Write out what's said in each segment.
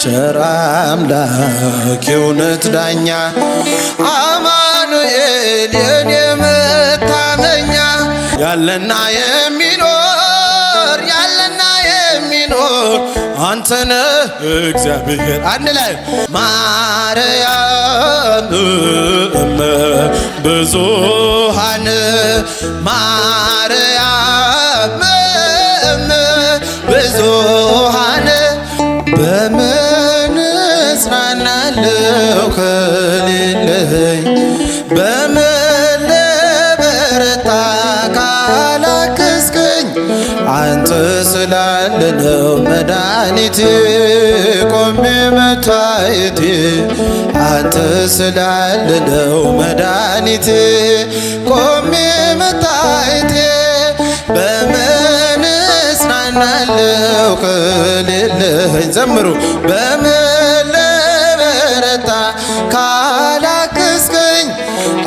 ቸር አምላክ የእውነት ዳኛ አማኑኤል የኔ መታመኛ ያለና የሚኖር አንተነ እግዚአብሔር አንድ ላይ ማርያም እመ ብዙኃን ማርያም እመ ብዙኃን በምን እጽናናለሁ ከሌለኝ በምን ልበረታ ካላገዝከኝ አንተ ስላለ ነው መድኃኒቴ ቆሜ መታየቴ አንተ ስላለ ነው መድኃኒቴ ቆሜ መታየቴ በምን እጽናናለሁ ከሌለኝ ዘምሩ በምን ልበረታ ካላገዝከኝ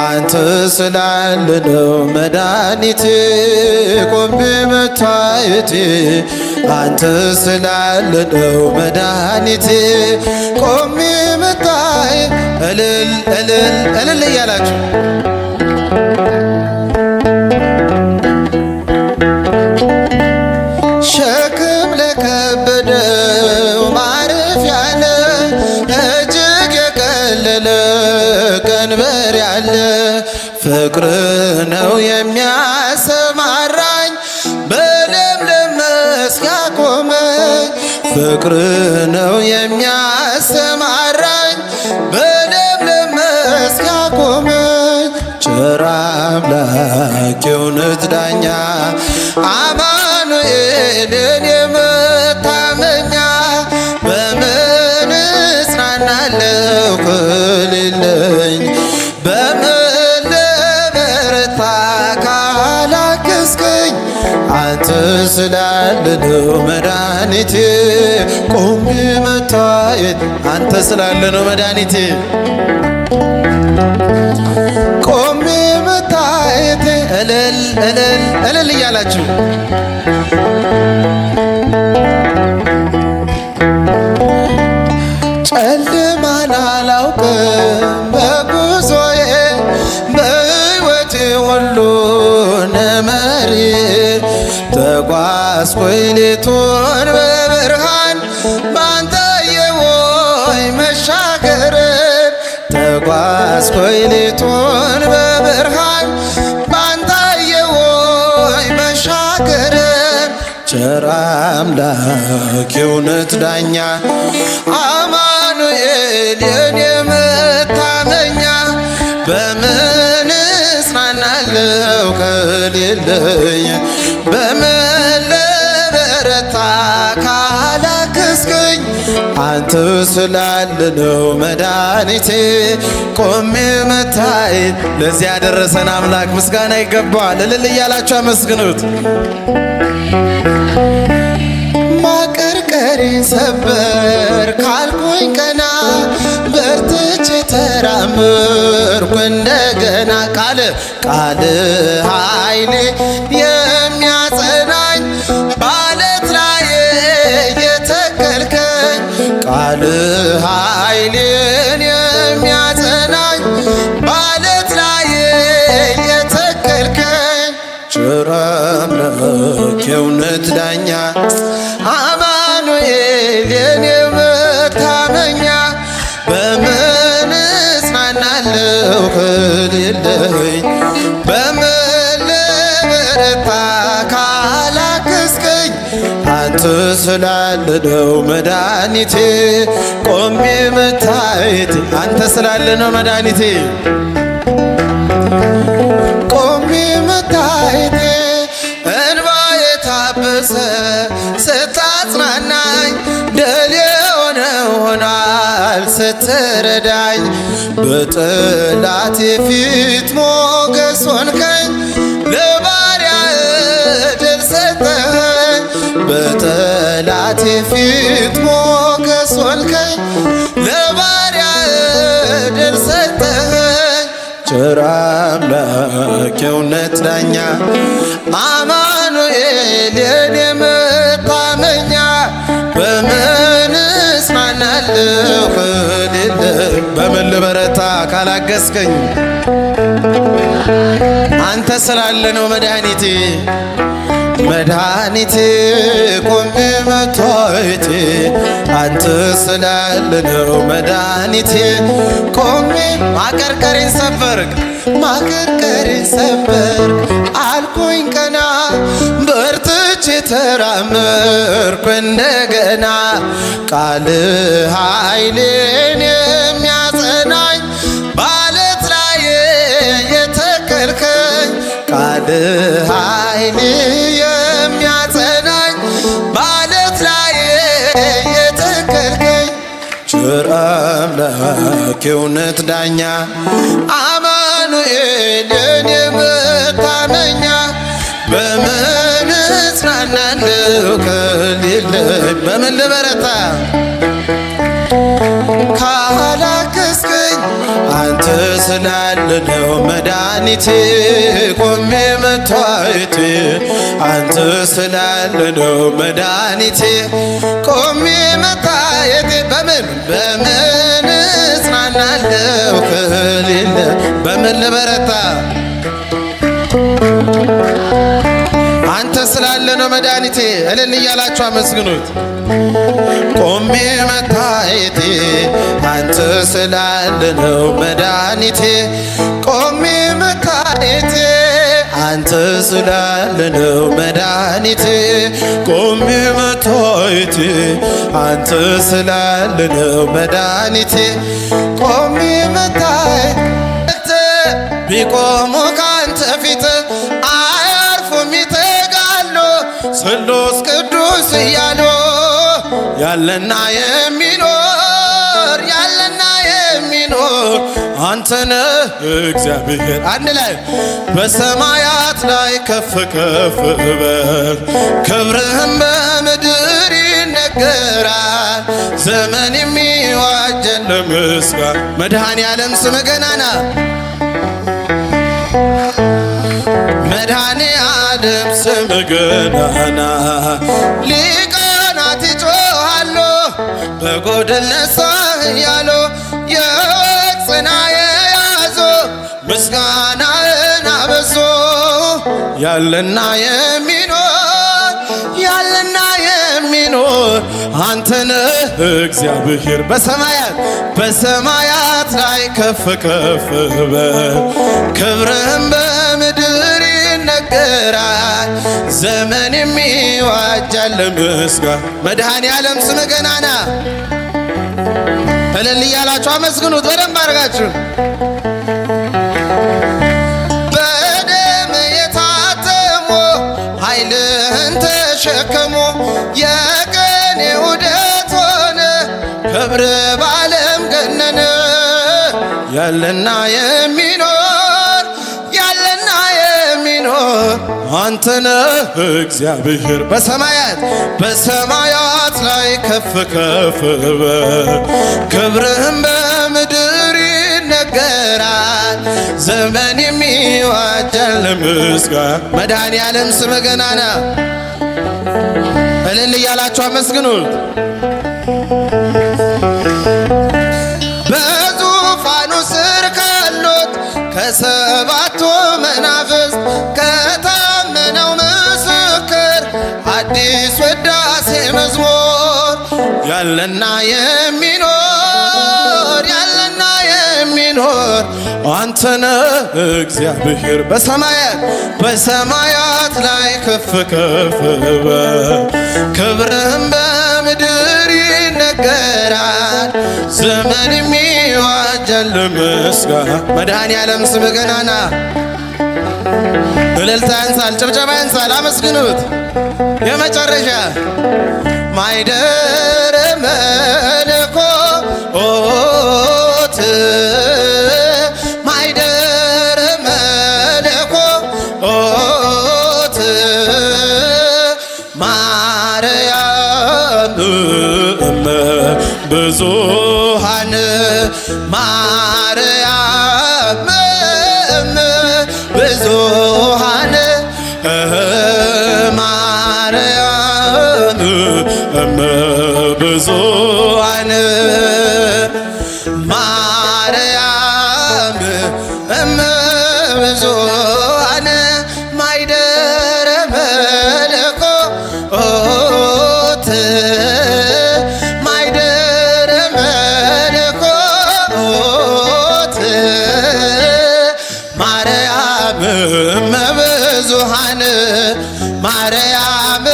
አንተ ስላለ ነው መድኃኒቴ ቆሜ መታየቴ አንተ ስላለ ነው መድኃኒቴ ቆሜ መታየቴ እልል እልል እልል እያላችሁ ሸክም ለከበደው ማረፊያ ያለ እጅግ የቀለለ ቀንበር ያለ ፍቅር ነው የሚያሰማራኝ በለምለም መስክ ያቆመኝ ፍቅር ነው የሚያሰማራኝ በለምለም መስክ ያቆመኝ ቸር አምላክ የእውነት ዳኛ አማኑኤል የኔ መታመኛ በምን እጽናናለሁ ከሌለኝ በምን ልበረታ ካላገዝከኝ አንተ ስላለ ነው መድኃኒቴ ቆሜ መታየት አንተ ስላለ ነው መድኃኒቴ ቆሜ መታየቴ እልል እልል እልል እያላችሁ ጨለማን አላውቅም በጉዞዬ በሕይወቴ ሁሉ ነመሪ ተጓዝኩኝ ሌቱን በብርሃን ባንተ የወይ መሻገርን ተጓዝኩኝ ሌቱን በብርሃን ባንተ የወይ መሻገርን ቸር አምላክ የእውነት ዳኛ አማኑኤል የኔ መታመኛ በምን እጽናናለሁ ከሌለኝ በምን ልበረታ ካላገዝከኝ አንተ ስላለ ነው መድኃኒቴ ቆሜ መታየት ለዚህ ያደረሰን አምላክ ምስጋና ይገባዋል። እልል እያላችሁ አመስግኑት። ማቀርቀሬን ሰበር ካልኩኝ ቀና በርትቼ ተራመድኩ እንደገና ቃል ኃይሌ የሚያጸናኝ ባለት ላይ የተከልከኝ ቃል ኃይሌን የሚያጸናኝ ባለት ላይ የተከልከኝ ቸር አምላክ የእውነት ዳኛ አማኑኤል የኔ መታመኛ በምን እጽናናለሁ ከሌለኝ በምን ልበረታ ካላገዝከኝ አንተ ስላለ ነው መድኃኒቴ ቆሜ መታየቴ አንተ ስላለ ነው መድኃኒቴ ቆሜ መታየቴ እንባ የታበሰ ስታጽናናኝ ድል የሆነ ሆኗል ስትረዳኝ በጠላቴ ፊት ሞገስ ሆንከኝ ለባሪያህ ድል ሰጠኸኝ በጠላቴ ፊት ሞገስ ሆንከኝ ለባሪያህ ድል ሰጠኸኝ ቸር አምላክ የእውነት ዳኛ አማኑኤል የኔ መታመኛ በምን እጽናናለሁ እጽናናለሁ ከሌለ በምን ልበረታ ካላገዝከኝ አንተ ስላለ ነው መድኃኒቴ መድኃኒቴ ቆሜ መታየቴ አንተ ስላለ ነው መድኃኒቴ ቆሜ ማቀርቀሬን ሰበርክ አልኩኝ ቀና በርትቼ ተራመድኩ እንደገና ቃል ኃይሌን የሚያጸናኝ በዓለት ላይ የተከልከኝ ቃል ኃይሌ የሚያጸናኝ በዓለት ላይ የተከልከኝ ቸር አምላክ የእውነት ዳኛ አማኑኤል የኔ መታመኛ በምን እጽናናለሁ ከሌለኝ በምን ልበረታ ካላገዝከኝ አንተ ስላለ ነው መድኃኒቴ ቆሜ መታየቴ አንተ ስላለ ነው መድኃኒቴ ቆሜ መታየቴ በምን እጽናናለሁ ከሌለ በምን ልበረታ አንተ ስላለ ነው መድኃኒቴ እልል እያላችሁ አመስግኑት ቆሜ መታየቴ አንተ ስላለ ነው መድኃኒቴ ቆሜ መታየቴ አንተ ስላለ ነው መድኃኒቴ ቆሜ መታየቴ አንተ ስላለ ነው መድኃኒቴ ቆሜ መታየቴ ቢቆሙ ካንተ ፊት አያርፉም ይተጋሉ ስሉስ ቅዱስ እያሉ ያለና የሚኖር አንተ ነህ እግዚአብሔር አንድ ላይ በሰማያት ላይ ከፍ ከፍ በል ክብርህም በምድር ይነገራል ዘመን የሚዋጀን ለምስጋና መድኃኔ ዓለም ስምህ ገናና መድኃኔ ዓለም ስምህ ገናና ሊቃናት ይጮኻሉ በጎድን ነሳህ እያሉ የወቅጽና የያዙ ምስጋናህን አበዙ ያለና የሚኖር አንተ ነህ እግዚአብሔር በሰማያት ላይ ከፍ ከፍ በል ክብርህም በምድር ይነገራል ዘመን የሚዋጃል ለምስጋና መድኃኔ ዓለም ስምህ ገናና እልል እያላችሁ አመስግኑት በደንብ አድርጋችሁ በደም የታተሙ ኃይልህን ተሸከሙ የቀን ውደት ሆነ ክብር ባለም ገነነ ያለና የሚኖር አንተ ነህ እግዚአብሔር በሰማያት ላይ ከፍ ከፍ በል ክብርህም በምድር ይነገራል ዘመን የሚዋጃል ለምስጋና መድኃኔ ዓለም ስምህ ገናና እልል እያላችሁ አመስግኑት በዙፋኑ ስር ካሉት ከሰባቱ መናፍስት ከታመነው ምስክር አዲስ ውዳሴ መዝሙር ያለና የሚኖር አንተ ነህ እግዚአብሔር በሰማያት ላይ ከፍ ከፍ በል ክብርህም በምድር ይነገራል ዘመን የሚዋጃል ለምስጋና መድኃኔ ዓለም ስምህ ገናና እልልታ ያንሳል ጭብጨባ ያንሳል አመስግኑት የመጨረሻ ማይደረ መለኮት ማይደረ መለኮት ማርያም እመ ብዙኃን ማርያም እመ ብዙኃን ማርያም እመ ብዙኃን ማርያም እመ ብዙኃን ማይደረ መለኮት ማይደረ መለኮት ማርያም እመ ብዙኃን ማርያም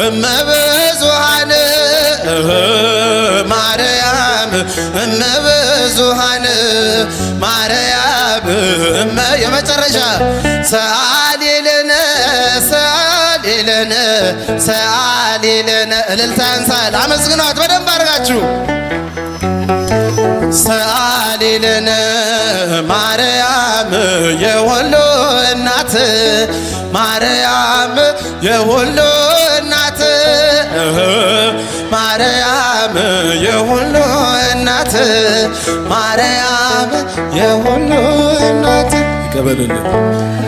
እመ ብዙኃን ማርያም እመ ብዙኃን ማርያም እመ የመጨረሻ ሰአሊ ለነ ሰአሊ ለነ ሰአሊ ለነ እልልታ ያንሳል። አመስግኗት በደንብ አድርጋችሁ ሰአሊ ለነ ማርያም የሁሉ እናት ማርያም የሁሉ እናት ማርያም የሁሉ እናት ማርያም የሁሉ እናት ይቀበልልን።